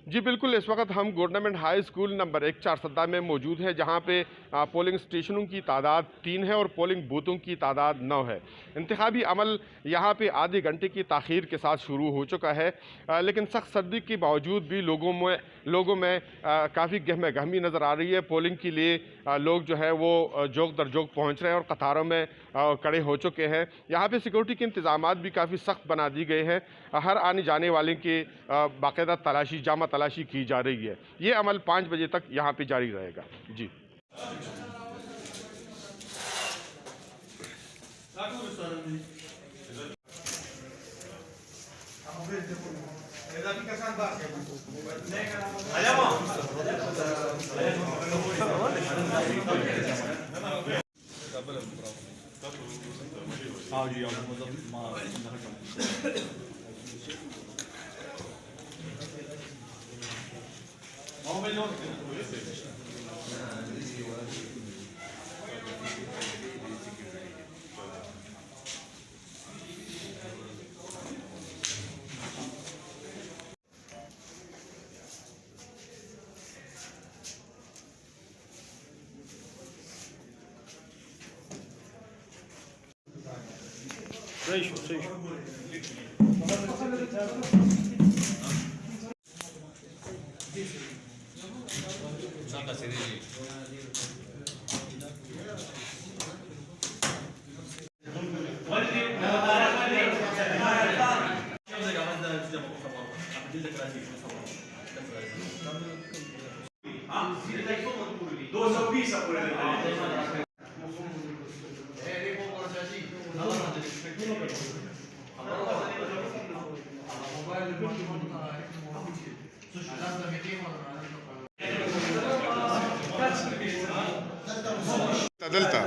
जी बिल्कुल, इस वक्त हम गवर्नमेंट हाई school number 1 Charsadda में मौजूद है, जहाँ पे पोलिंग स्टेशनों की तादाद 3 है और पोलिंग बूथों की तादाद 9 है। इंतखाबी अमल यहाँ पे आधे घंटे की ताख़ीर के साथ शुरू हो चुका है, लेकिन सख्त सर्दी के बावजूद भी लोगों में काफ़ी गहमा गहमी नज़र आ रही है। पोलिंग के लिए लोग जो है वो जोक दर जोक पहुँच रहे हैं और कतारों में खड़े हो चुके हैं। यहाँ पे सिक्योरिटी के इंतजामात भी काफ़ी सख्त बना दिए गए हैं। हर आने जाने वाले के बाकायदा जामा तलाशी की जा रही है। ये अमल 5 बजे तक यहाँ पे जारी रहेगा। जी। Seixo. तदलता